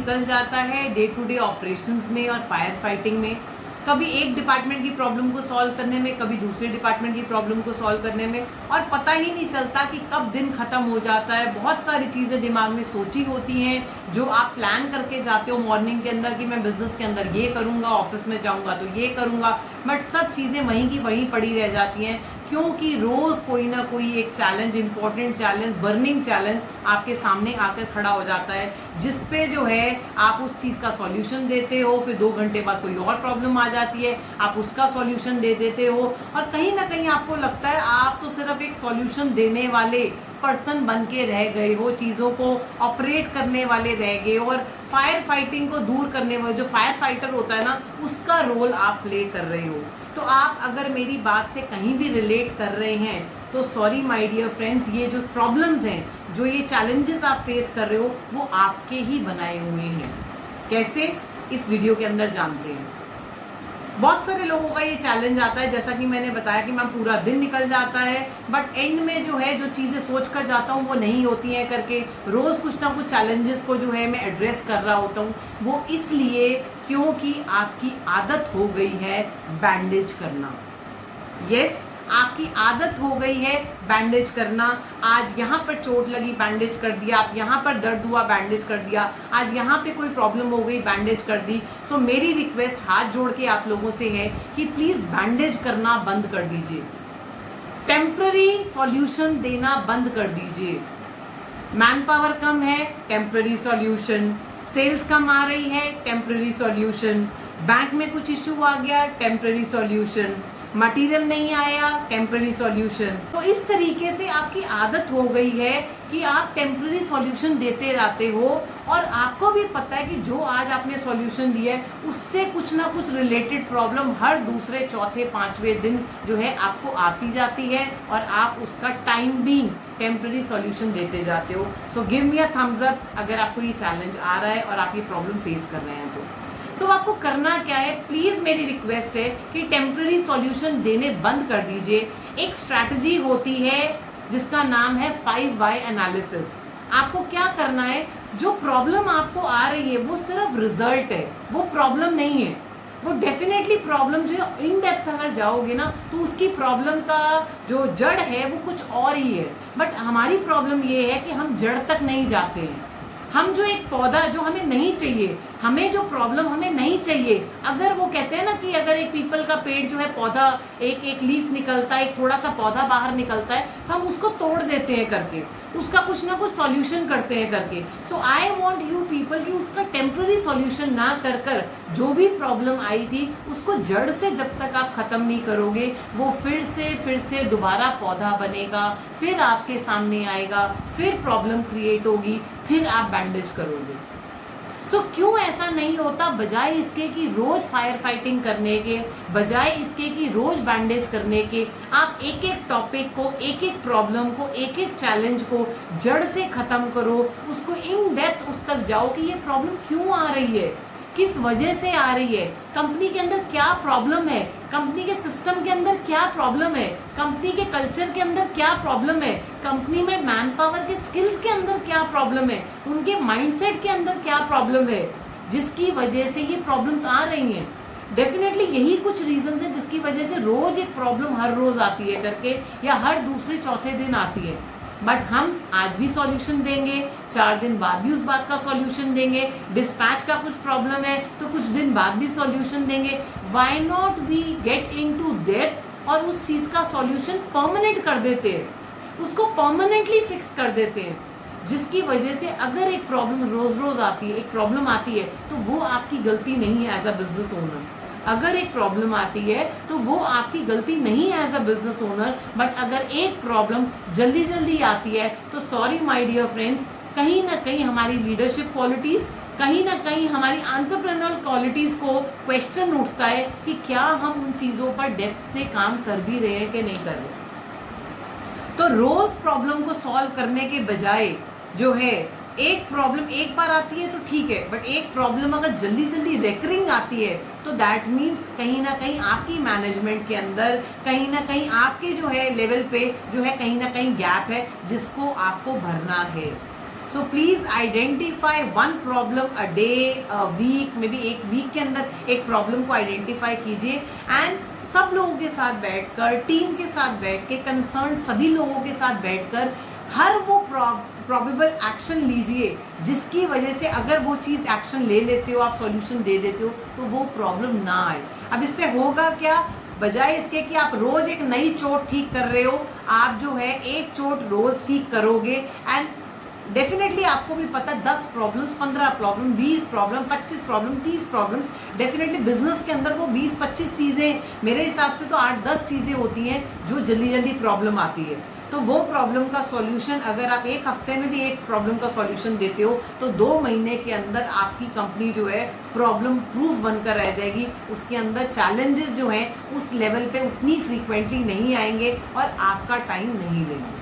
निकल जाता है डे टू डे ऑपरेशंस में और फायर फाइटिंग में, कभी एक डिपार्टमेंट की प्रॉब्लम को सॉल्व करने में, कभी दूसरे डिपार्टमेंट की प्रॉब्लम को सॉल्व करने में, और पता ही नहीं चलता कि कब दिन खत्म हो जाता है। बहुत सारी चीज़ें दिमाग में सोची होती हैं जो आप प्लान करके जाते हो मॉर्निंग के अंदर कि मैं बिजनेस के अंदर ये करूँगा, ऑफिस में जाऊँगा तो ये करूँगा, बट सब चीज़ें वहीं की वहीं पड़ी रह जाती हैं, क्योंकि रोज़ कोई ना कोई एक challenge, important challenge, burning challenge आपके सामने आकर खड़ा हो जाता है, जिस पे जो है आप उस चीज़ का सॉल्यूशन देते हो, फिर 2 घंटे बाद कोई और प्रॉब्लम आ जाती है, आप उसका सॉल्यूशन दे देते हो, और कहीं ना कहीं आपको लगता है आप तो सिर्फ एक सॉल्यूशन देने वाले पर्सन बन के रह गए हो, चीज़ों को ऑपरेट करने वाले रह गए हो, और फायर फाइटिंग को दूर करने वाले जो फायर फाइटर होता है ना, उसका रोल आप प्ले कर रहे हो। तो आप अगर मेरी बात से कहीं भी रिलेट कर रहे हैं तो सॉरी माय डियर फ्रेंड्स, ये जो प्रॉब्लम्स हैं, जो ये चैलेंजेस आप फेस कर रहे हो, वो आपके ही बनाए हुए हैं। कैसे, इस वीडियो के अंदर जानते हैं। बहुत सारे लोगों का ये चैलेंज आता है, जैसा कि मैंने बताया कि मैम पूरा दिन निकल जाता है, बट एंड में जो है जो चीज़ें सोच कर जाता हूँ वो नहीं होती हैं करके, रोज़ कुछ ना कुछ चैलेंजेस को जो है मैं एड्रेस कर रहा होता हूँ। वो इसलिए क्योंकि आपकी आदत हो गई है बैंडेज करना। यस, आपकी आदत हो गई है बैंडेज करना। आज यहाँ पर चोट लगी, बैंडेज कर दिया, आप यहाँ पर दर्द हुआ, बैंडेज कर दिया, आज यहाँ पे कोई प्रॉब्लम हो गई, बैंडेज कर दी। सो मेरी रिक्वेस्ट हाथ जोड़ के आप लोगों से है कि प्लीज़ बैंडेज करना बंद कर दीजिए, टेम्पररी सॉल्यूशन देना बंद कर दीजिए। मैन पावर कम है, टेम्पररी सॉल्यूशन। सेल्स कम आ रही है, टेम्पररी सॉल्यूशन। बैंक में कुछ इश्यू आ गया, टेम्पररी सॉल्यूशन। मटेरियल नहीं आया, टेम्पररी सॉल्यूशन। तो इस तरीके से आपकी आदत हो गई है कि आप टेम्पररी सॉल्यूशन देते रहते हो, और आपको भी पता है कि जो आज आपने सॉल्यूशन दिया है उससे कुछ ना कुछ रिलेटेड प्रॉब्लम हर दूसरे, चौथे, पांचवें दिन जो है आपको आती जाती है, और आप उसका टाइम बीइंग टेम्पररी सॉल्यूशन देते जाते हो। So give me a thumbs up अगर आपको ये चैलेंज आ रहा है और आप ये प्रॉब्लम फेस कर रहे हैं तो आपको करना क्या है, प्लीज मेरी रिक्वेस्ट है कि टेम्पररी सॉल्यूशन देने बंद कर दीजिए। एक स्ट्रैटेजी होती है जिसका नाम है 5 Why एनालिसिस। आपको क्या करना है, जो प्रॉब्लम आपको आ रही है वो सिर्फ रिजल्ट है, वो प्रॉब्लम नहीं है। वो डेफिनेटली प्रॉब्लम जो है इन डेप्थ अगर जाओगे ना तो उसकी प्रॉब्लम का जो जड़ है वो कुछ और ही है, बट हमारी प्रॉब्लम ये है कि हम जड़ तक नहीं जाते हैं। हम जो एक पौधा जो हमें नहीं चाहिए, हमें जो प्रॉब्लम हमें नहीं चाहिए, अगर वो कहते हैं ना कि अगर एक पीपल का पेड़ जो है पौधा, एक लीफ निकलता है, एक थोड़ा सा पौधा बाहर निकलता है, तो हम उसको तोड़ देते हैं करके, उसका कुछ ना कुछ सॉल्यूशन करते हैं करके। सो आई वांट यू पीपल कि उसका टेम्पररी सॉल्यूशन ना कर कर जो भी प्रॉब्लम आई थी उसको जड़ से जब तक आप खत्म नहीं करोगे, वो फिर से दोबारा पौधा बनेगा, फिर आपके सामने आएगा, फिर प्रॉब्लम क्रिएट होगी, फिर आप बैंडेज करोगे। सो क्यों ऐसा नहीं होता, बजाय इसके कि रोज फायर फाइटिंग करने के, बजाय इसके कि रोज बैंडेज करने के, आप एक एक टॉपिक को, एक एक प्रॉब्लम को, एक एक चैलेंज को जड़ से खत्म करो, उसको इन डेप्थ उस तक जाओ कि ये प्रॉब्लम क्यों आ रही है, किस वजह से आ रही है, कंपनी के अंदर क्या प्रॉब्लम है, कंपनी के सिस्टम के अंदर क्या प्रॉब्लम है, कंपनी के कल्चर के अंदर क्या प्रॉब्लम है, कंपनी में मैन पावर के स्किल्स के अंदर क्या प्रॉब्लम है, उनके माइंडसेट के अंदर क्या प्रॉब्लम है, जिसकी वजह से ये प्रॉब्लम्स आ रही हैं। डेफिनेटली यही कुछ रीजन है जिसकी वजह से रोज एक प्रॉब्लम हर रोज आती है करके, या हर दूसरे चौथे दिन आती है। बट हम आज भी सॉल्यूशन देंगे, 4 दिन बाद भी उस बात का सॉल्यूशन देंगे, डिस्पैच का कुछ प्रॉब्लम है तो कुछ दिन बाद भी सॉल्यूशन देंगे। Why not we get into that और उस चीज का सॉल्यूशन परमानेंट कर देते हैं, उसको परमानेंटली फिक्स कर देते हैं, जिसकी वजह से अगर एक प्रॉब्लम रोज रोज आती है, एक प्रॉब्लम आती है तो वो आपकी गलती नहीं है एज अ बिजनेस ओनर। अगर एक प्रॉब्लम आती है तो वो आपकी गलती नहीं है as a business owner, but अगर एक प्रॉब्लम जल्दी जल्दी आती है तो सॉरी माय डियर फ्रेंड्स, कहीं ना कहीं हमारी लीडरशिप क्वालिटीज, कहीं ना कहीं हमारी एंटरप्रेन्योरल क्वालिटीज को क्वेश्चन उठता है कि क्या हम उन चीज़ों पर डेप्थ से काम कर भी रहे हैं कि नहीं कर रहे। तो रोज प्रॉब्लम को सॉल्व करने के बजाय जो है, एक प्रॉब्लम एक बार आती है तो ठीक है, बट एक प्रॉब्लम अगर जल्दी जल्दी रेकरिंग आती है तो दैट मीन्स कहीं ना कहीं आपकी मैनेजमेंट के अंदर, कहीं ना कहीं आपके जो है लेवल पे जो है कहीं ना कहीं गैप है जिसको आपको भरना है। So please identify one problem a day, a week, maybe एक वीक के अंदर एक प्रॉब्लम को आइडेंटिफाई कीजिए एंड सब लोगों के साथ बैठकर, टीम के साथ बैठ के, कंसर्न सभी लोगों के साथ बैठकर हर वो प्रॉबेबल एक्शन लीजिए जिसकी वजह से अगर वो चीज़ एक्शन ले लेते हो, आप सॉल्यूशन दे देते हो, तो वो प्रॉब्लम ना आए। अब इससे होगा क्या, बजाय इसके कि आप रोज एक नई चोट ठीक कर रहे हो, आप जो है एक चोट रोज ठीक करोगे एंड डेफिनेटली आपको भी पता 10 problems, 15 problem, 20 problem, 25 problem, 30 problems, definitely business के अंदर वो 20-25 चीज़ें, मेरे हिसाब से तो 8-10 चीज़ें होती हैं जो जल्दी जल्दी प्रॉब्लम आती है। तो वो प्रॉब्लम का सॉल्यूशन अगर आप एक हफ्ते में भी एक प्रॉब्लम का सॉल्यूशन देते हो तो 2 महीने के अंदर आपकी कंपनी जो है प्रॉब्लम प्रूफ बनकर रह जाएगी। उसके अंदर चैलेंजेस जो हैं उस लेवल पे उतनी फ्रीक्वेंटली नहीं आएंगे और आपका टाइम नहीं लेंगे।